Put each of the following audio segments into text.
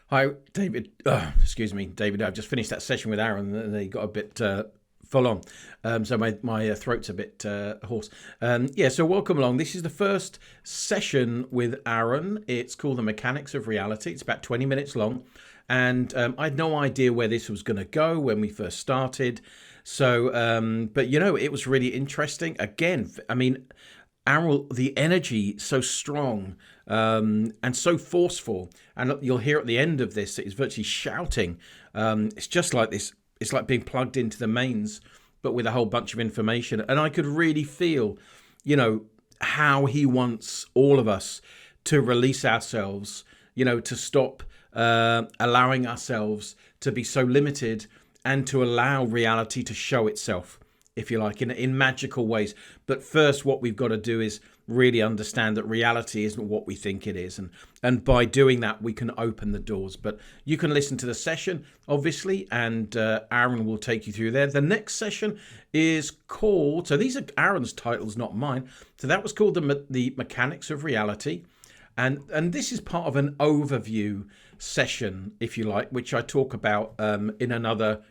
Hi, David. Excuse me, David. I've just finished that session with Arron, and they got a bit full on. So my throat's a bit hoarse. So welcome along. This is the first session with Arron. It's called The Mechanics of Reality. It's about 20 minutes long. And I had no idea where this was going to go when we first started. So, but it was really interesting. Again, I mean, Arron, the energy so strong and so forceful, and you'll hear at the end of this that he's virtually shouting. It's just like this. It's like being plugged into the mains, but with a whole bunch of information. And I could really feel, how he wants all of us to release ourselves, to stop allowing ourselves to be so limited and to allow reality to show itself, if you like, in magical ways. But first, what we've got to do is really understand that reality isn't what we think it is. And by doing that, we can open the doors. But you can listen to the session, obviously, and Arron will take you through there. The next session is called, so these are Arron's titles, not mine. So that was called the Mechanics of Reality. And this is part of an overview session, if you like, which I talk about in another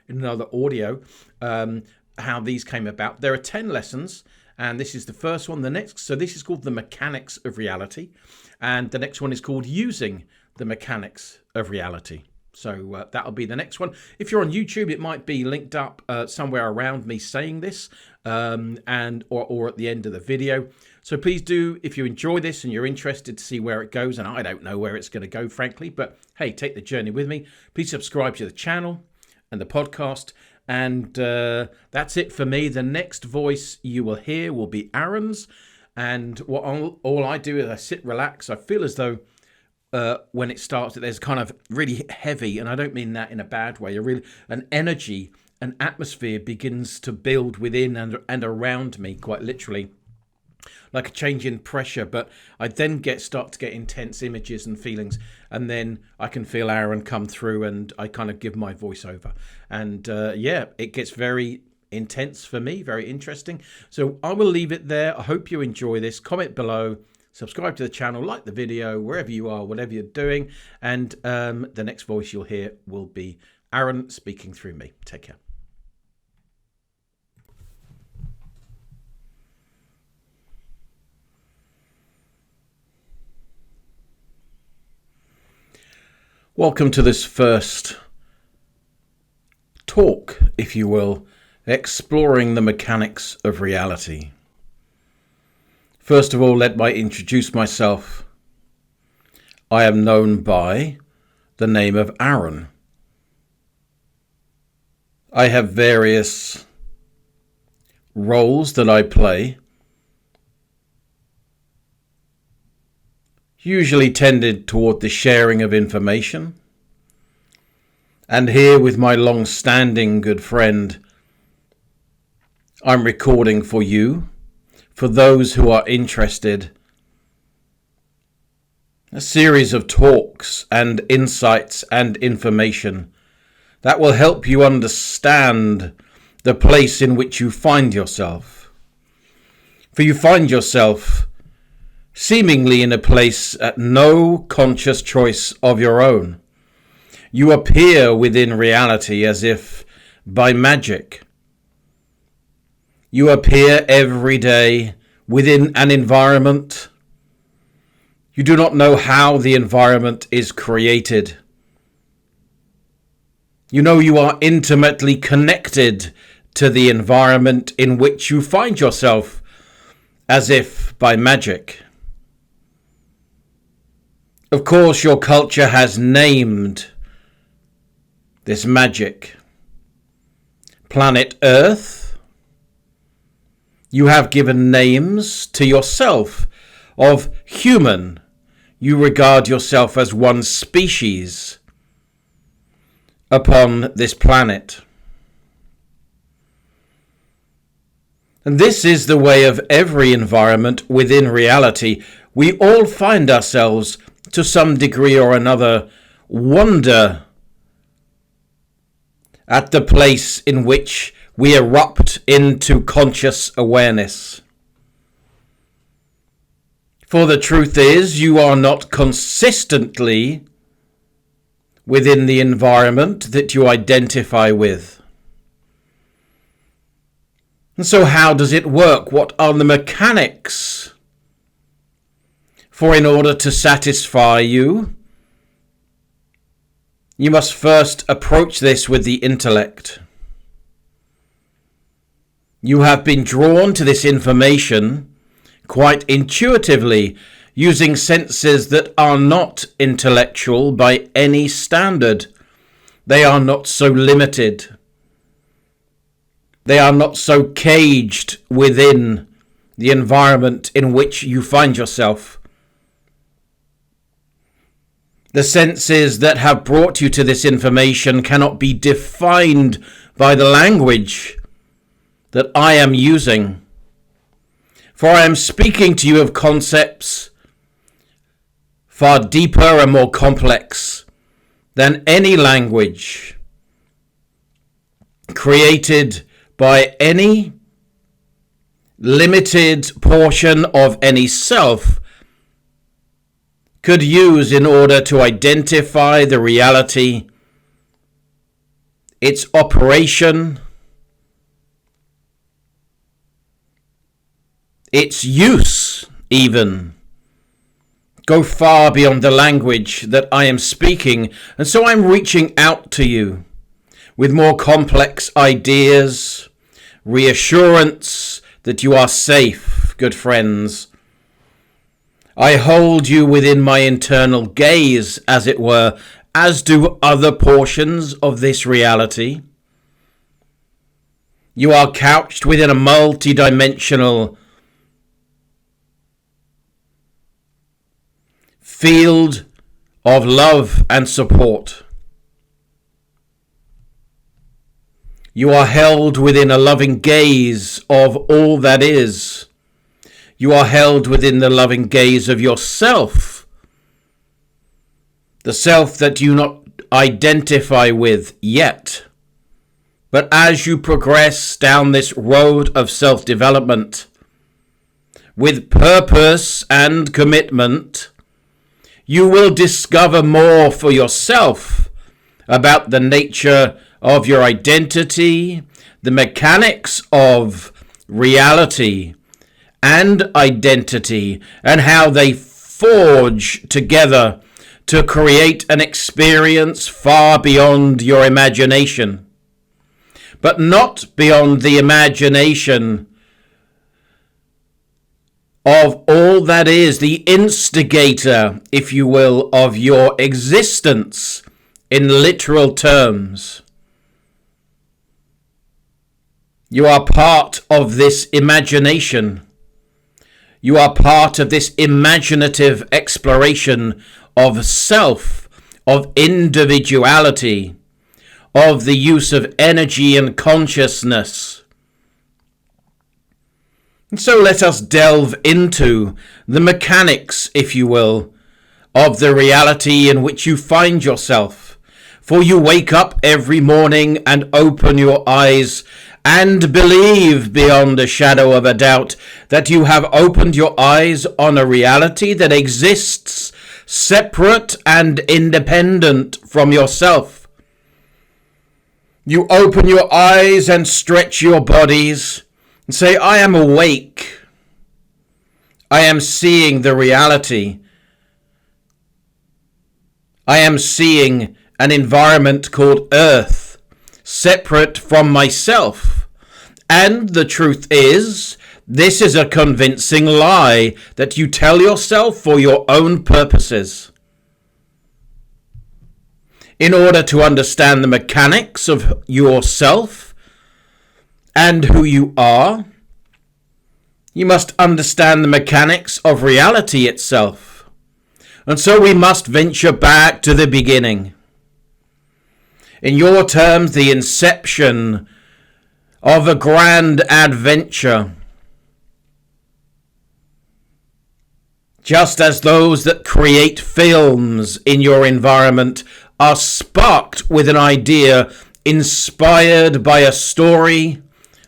audio, how these came about. There are 10 lessons, and this is the first one. So this is called The Mechanics of Reality, and the next one is called Using the Mechanics of Reality. So that'll be the next one. If you're on YouTube, it might be linked up somewhere around me saying this, or at the end of the video. So please do, if you enjoy this and you're interested to see where it goes, and I don't know where it's going to go, frankly, but hey, take the journey with me. Please subscribe to the channel and the podcast. And that's it for me. The next voice you will hear will be Arron's. And all I do is I sit, relax. I feel as though when it starts, there's kind of really heavy, and I don't mean that in a bad way. An energy, an atmosphere begins to build within and around me, quite literally, like a change in pressure. But I then start to get intense images and feelings, and then I can feel Arron come through, and I kind of give my voiceover, and it gets very intense for me, very interesting. So I will leave it there. I hope you enjoy this. Comment below, subscribe to the channel, like the video wherever you are, whatever you're doing, and the next voice you'll hear will be Arron speaking through me. Take care. Welcome to this first talk, if you will, exploring the mechanics of reality. First of all, let me introduce myself. I am known by the name of Arron. I have various roles that I play, usually tended toward the sharing of information. And here with my long-standing good friend, I'm recording for you, for those who are interested, a series of talks and insights and information that will help you understand the place in which you find yourself. For you find yourself seemingly in a place at no conscious choice of your own. You appear within reality as if by magic. You appear every day within an environment. You do not know how the environment is created. You know you are intimately connected to the environment in which you find yourself as if by magic. Of course, your culture has named this magic. Planet Earth. You have given names to yourself of human. You regard yourself as one species upon this planet. And this is the way of every environment within reality. We all find ourselves to some degree or another wonder at the place in which we erupt into conscious awareness. For the truth is, you are not consistently within the environment that you identify with. And so how does it work? What are the mechanics? For in order to satisfy you, you must first approach this with the intellect. You have been drawn to this information quite intuitively, using senses that are not intellectual by any standard. They are not so limited. They are not so caged within the environment in which you find yourself. The senses that have brought you to this information cannot be defined by the language that I am using. For I am speaking to you of concepts far deeper and more complex than any language created by any limited portion of any self could use in order to identify the reality, its operation, its use even. Go far beyond the language that I am speaking, and so I'm reaching out to you with more complex ideas, reassurance that you are safe, good friends. I hold you within my internal gaze, as it were, as do other portions of this reality. You are couched within a multi-dimensional field of love and support. You are held within a loving gaze of all that is. You are held within the loving gaze of yourself, the self that you not identify with yet. But as you progress down this road of self-development, with purpose and commitment, you will discover more for yourself about the nature of your identity, the mechanics of reality and identity, and how they forge together to create an experience far beyond your imagination, but not beyond the imagination of all that is the instigator, if you will, of your existence in literal terms. You are part of this imagination. You are part of this imaginative exploration of self, of individuality, of the use of energy and consciousness. And so let us delve into the mechanics, if you will, of the reality in which you find yourself. For you wake up every morning and open your eyes and believe beyond a shadow of a doubt that you have opened your eyes on a reality that exists separate and independent from yourself. You open your eyes and stretch your bodies and say, I am awake. I am seeing the reality. I am seeing an environment called Earth, separate from myself. And the truth is, this is a convincing lie that you tell yourself for your own purposes. In order to understand the mechanics of yourself and who you are, you must understand the mechanics of reality itself. And so we must venture back to the beginning. In your terms, the inception of a grand adventure. Just as those that create films in your environment are sparked with an idea, inspired by a story,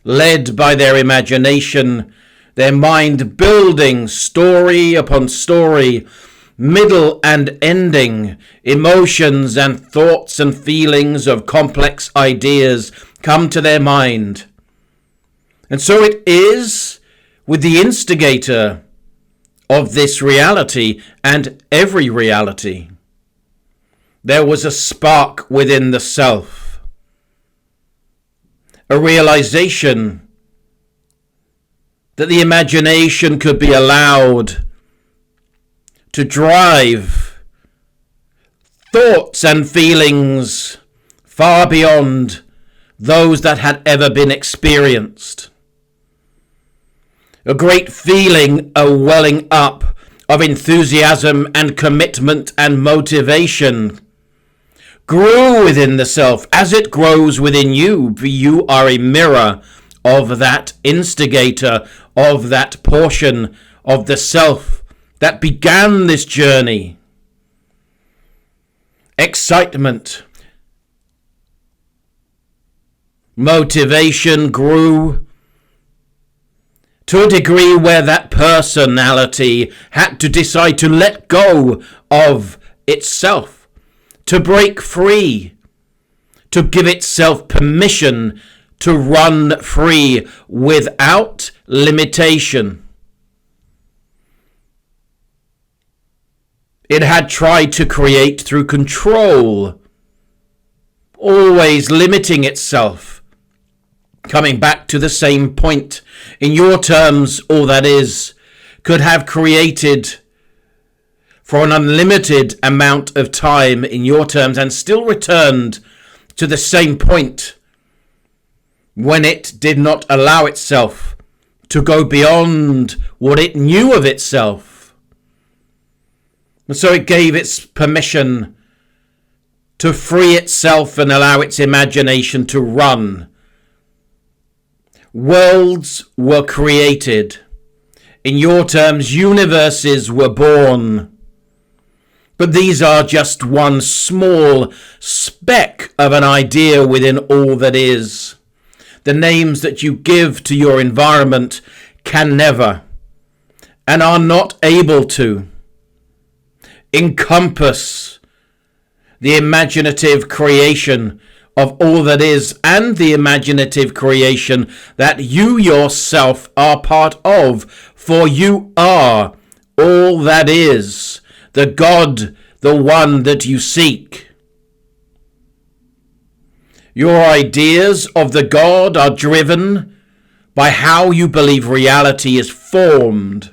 led by their imagination, their mind building story upon story, middle and ending. Emotions and thoughts and feelings of complex ideas come to their mind. And so it is with the instigator of this reality and every reality. There was a spark within the self, a realization that the imagination could be allowed to drive thoughts and feelings far beyond those that had ever been experienced. A great feeling, a welling up of enthusiasm and commitment and motivation grew within the self as it grows within you. For you are a mirror of that instigator, of that portion of the self that began this journey. Excitement, motivation grew to a degree where that personality had to decide to let go of itself, to break free, to give itself permission to run free without limitation. It had tried to create through control, always limiting itself, coming back to the same point. In your terms, all that is, could have created for an unlimited amount of time in your terms and still returned to the same point when it did not allow itself to go beyond what it knew of itself. And so it gave its permission to free itself and allow its imagination to run. Worlds were created. In your terms, universes were born. But these are just one small speck of an idea within all that is. The names that you give to your environment can never and are not able to encompass the imaginative creation of all that is and the imaginative creation that you yourself are part of, for you are all that is, the God, the one that you seek. Your ideas of the God are driven by how you believe reality is formed.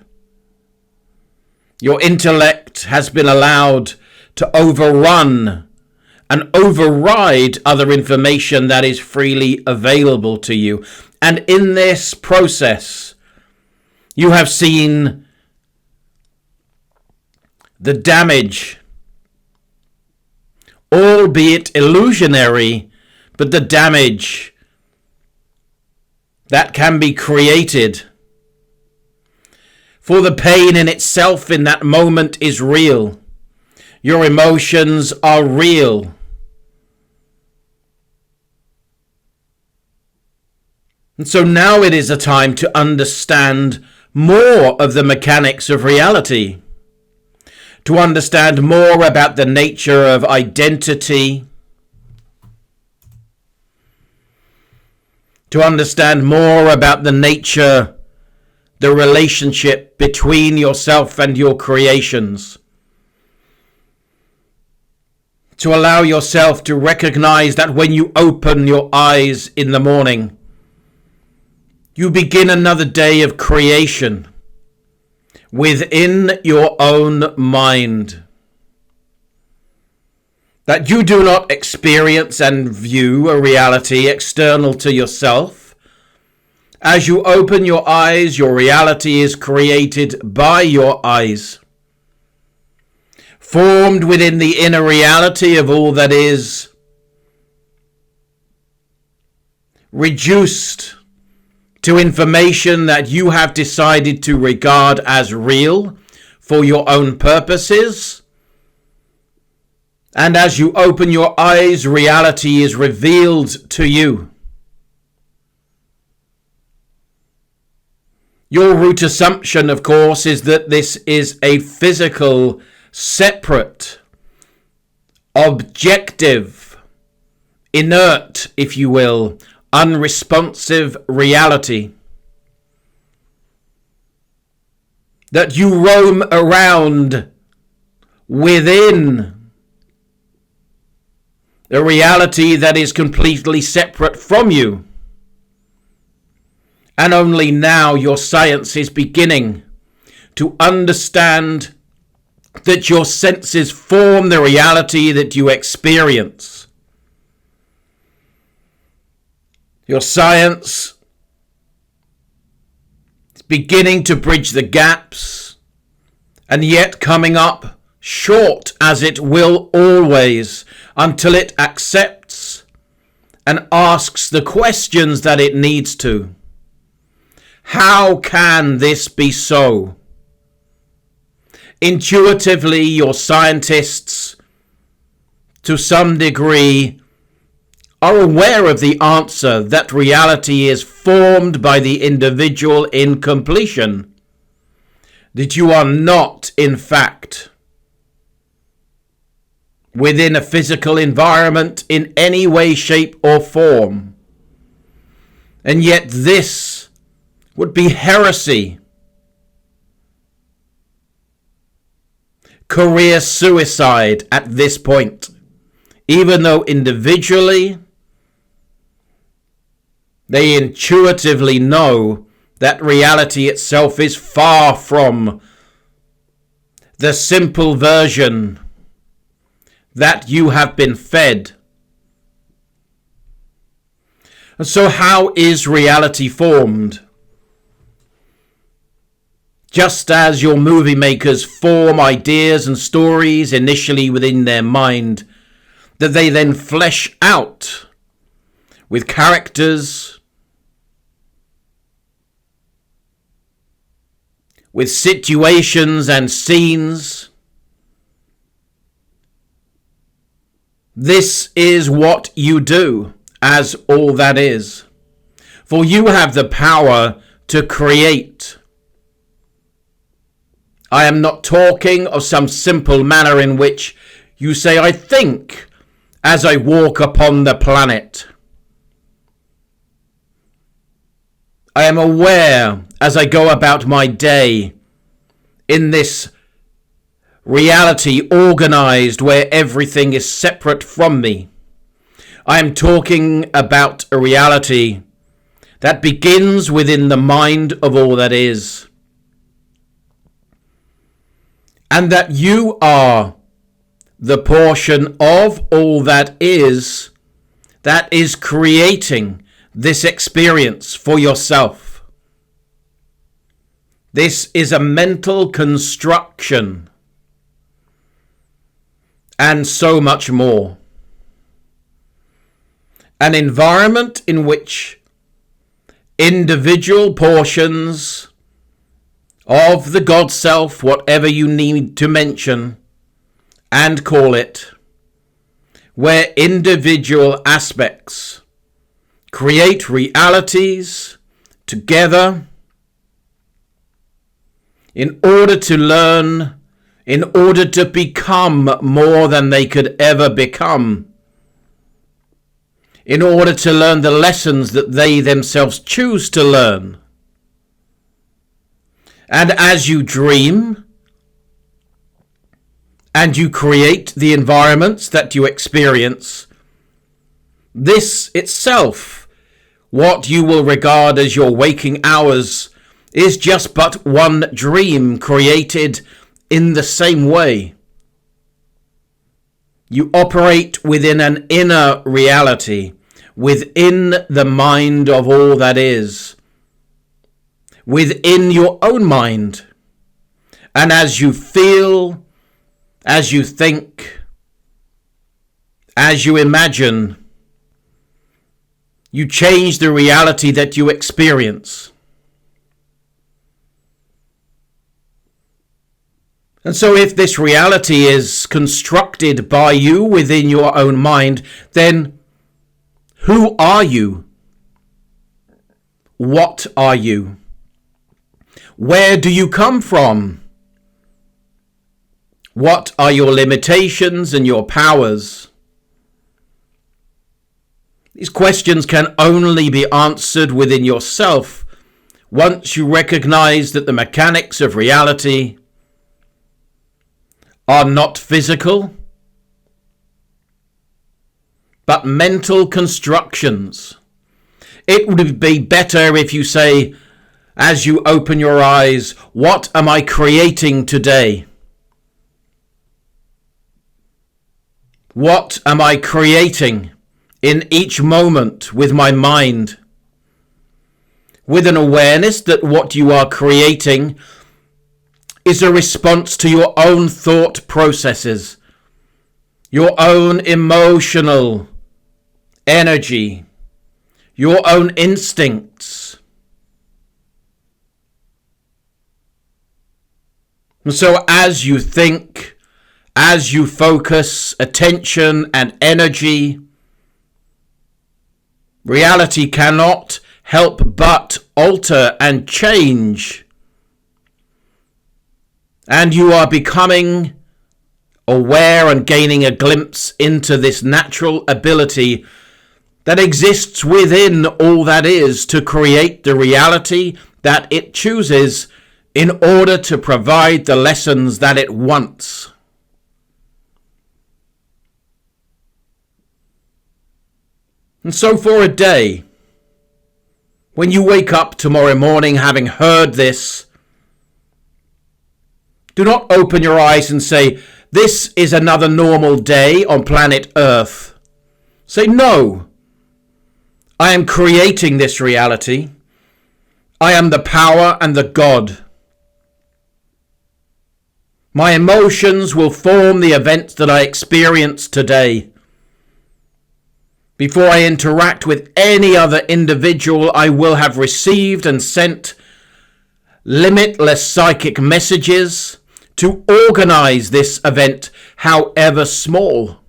Your intellect has been allowed to overrun and override other information that is freely available to you. And in this process, you have seen the damage, albeit illusionary, but the damage that can be created. For the pain in itself in that moment is real. Your emotions are real. And so now it is a time to understand more of the mechanics of reality, to understand more about the nature of identity, to understand more about the nature, the relationship between yourself and your creations, to allow yourself to recognize that when you open your eyes in the morning, you begin another day of creation within your own mind. That you do not experience and view a reality external to yourself. As you open your eyes, your reality is created by your eyes, formed within the inner reality of all that is, reduced to information that you have decided to regard as real for your own purposes. And as you open your eyes, reality is revealed to you. Your root assumption, of course, is that this is a physical separate, objective, inert, if you will, unresponsive reality. That you roam around within a reality that is completely separate from you. And only now your science is beginning to understand that your senses form the reality that you experience. Your science is beginning to bridge the gaps, and yet coming up short, as it will always, until it accepts and asks the questions that it needs to. How can this be so? Intuitively, your scientists, to some degree, are aware of the answer that reality is formed by the individual in completion. That you are not, in fact, within a physical environment in any way, shape, or form. And yet this would be heresy, career suicide at this point, even though individually they intuitively know that reality itself is far from the simple version that you have been fed. And so how is reality formed? Just as your movie makers form ideas and stories initially within their mind, that they then flesh out with characters, with situations and scenes. This is what you do, as all that is. For you have the power to create. I am not talking of some simple manner in which you say, I think as I walk upon the planet. I am aware as I go about my day in this reality organized where everything is separate from me. I am talking about a reality that begins within the mind of all that is. And that you are the portion of all that is creating this experience for yourself. This is a mental construction and so much more. An environment in which individual portions of the God Self, whatever you need to mention and call it, where individual aspects create realities together in order to learn, in order to become more than they could ever become, in order to learn the lessons that they themselves choose to learn. And as you dream and you create the environments that you experience, this itself, what you will regard as your waking hours, is just but one dream created in the same way. You operate within an inner reality, within the mind of all that is, within your own mind. And as you feel, as you think, as you imagine, you change the reality that you experience. And so if this reality is constructed by you within your own mind, then who are you? What are you? Where do you come from? What are your limitations and your powers? These questions can only be answered within yourself once you recognize that the mechanics of reality are not physical, but mental constructions. It would be better if you say, as you open your eyes, what am I creating today? What am I creating in each moment with my mind? With an awareness that what you are creating is a response to your own thought processes, your own emotional energy, your own instincts. And so as you think, as you focus attention and energy, reality cannot help but alter and change. And you are becoming aware and gaining a glimpse into this natural ability that exists within all that is to create the reality that it chooses in order to provide the lessons that it wants. And so for a day, when you wake up tomorrow morning having heard this, do not open your eyes and say, this is another normal day on planet Earth. Say, no, I am creating this reality. I am the power and the God. My emotions will form the events that I experience today. Before I interact with any other individual, I will have received and sent limitless psychic messages to organize this event, however small.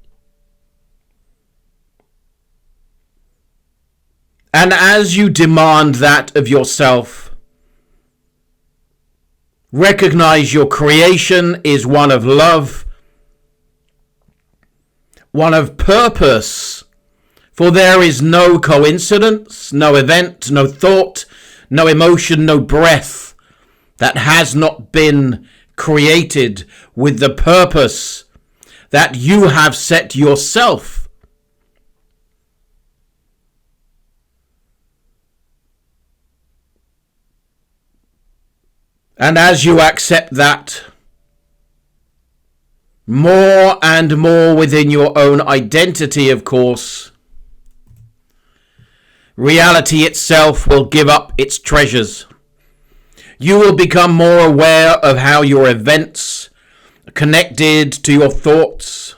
And as you demand that of yourself, recognize your creation is one of love, one of purpose, for there is no coincidence, no event, no thought, no emotion, no breath that has not been created with the purpose that you have set yourself. And as you accept that, more and more within your own identity, of course, reality itself will give up its treasures. You will become more aware of how your events are connected to your thoughts.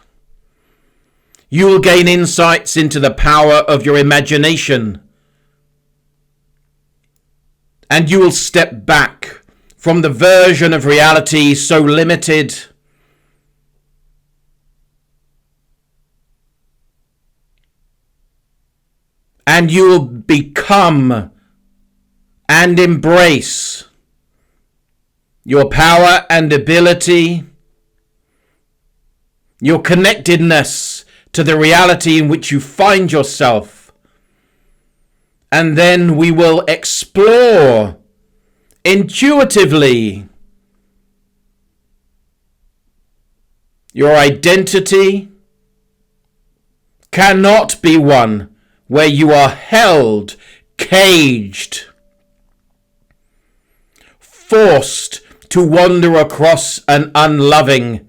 You will gain insights into the power of your imagination. And you will step back from the version of reality so limited and you will become and embrace your power and ability, your connectedness to the reality in which you find yourself. And then we will explore intuitively your identity cannot be one where you are held, caged, forced to wander across an unloving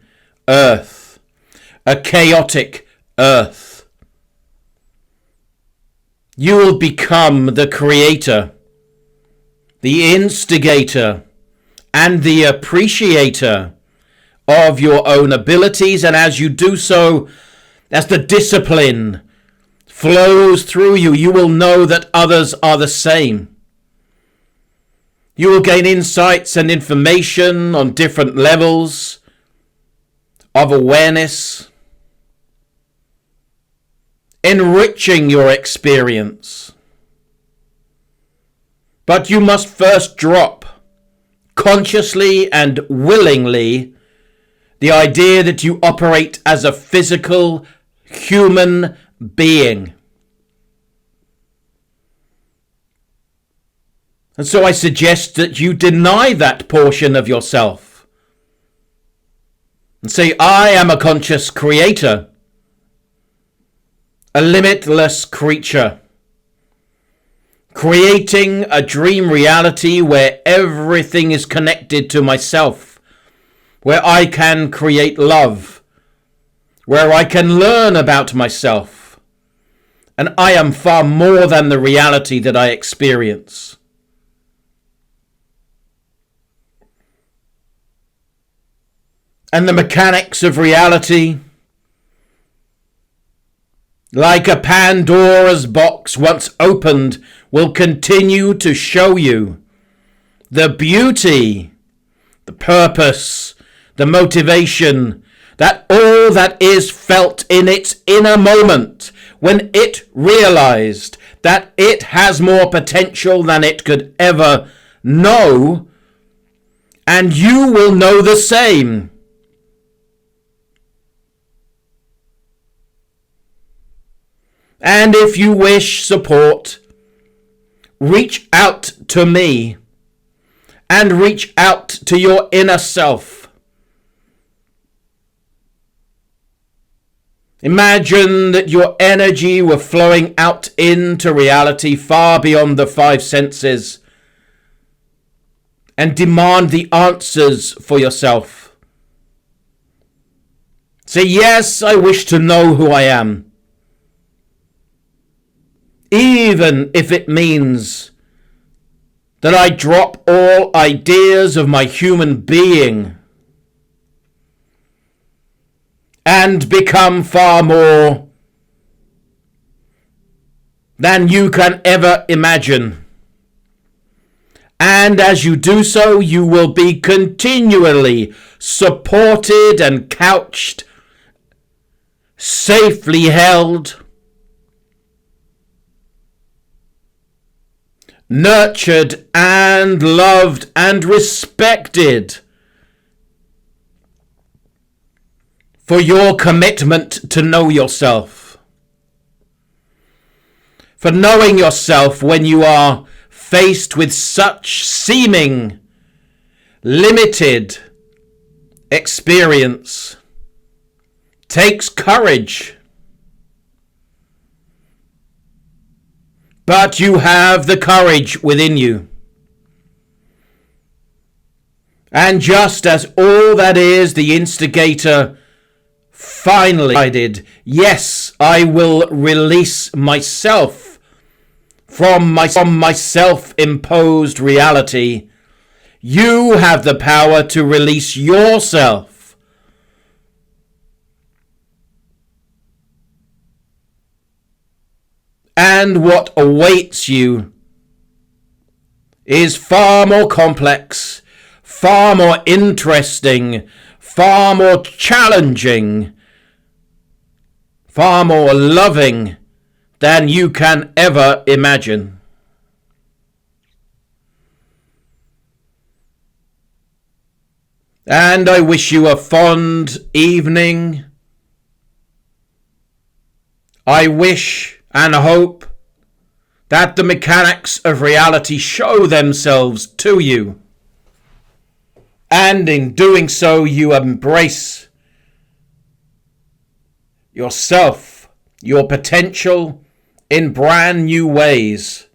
earth, a chaotic earth. You will become the creator, the instigator, and the appreciator of your own abilities. And as you do so, as the discipline flows through you, you will know that others are the same. You will gain insights and information on different levels of awareness, enriching your experience. But you must first drop, consciously and willingly, The idea that you operate as a physical human being. And so I suggest that you deny that portion of yourself and say, I am a conscious creator, a limitless creature, creating a dream reality where everything is connected to myself, where I can create love, where I can learn about myself, and I am far more than the reality that I experience. And the mechanics of reality, like a Pandora's box once opened, will continue to show you the beauty, the purpose, the motivation, that all that is felt in its inner moment when it realized that it has more potential than it could ever know, and you will know the same. And if you wish support, reach out to me and reach out to your inner self. Imagine that your energy were flowing out into reality far beyond the five senses, and demand the answers for yourself. Say, yes, I wish to know who I am. Even if it means that I drop all ideas of my human being and become far more than you can ever imagine. And as you do so, you will be continually supported and couched, safely held, nurtured and loved and respected for your commitment to know yourself. For knowing yourself when you are faced with such seeming limited experience takes courage. But you have the courage within you. And just as all that is, the instigator finally decided, yes, I will release myself from my self-imposed reality. You have the power to release yourself. And what awaits you is far more complex, far more interesting, far more challenging, far more loving than you can ever imagine. And I wish you a fond evening. I wish and hope that the mechanics of reality show themselves to you. And in doing so, you embrace yourself, your potential in brand new ways.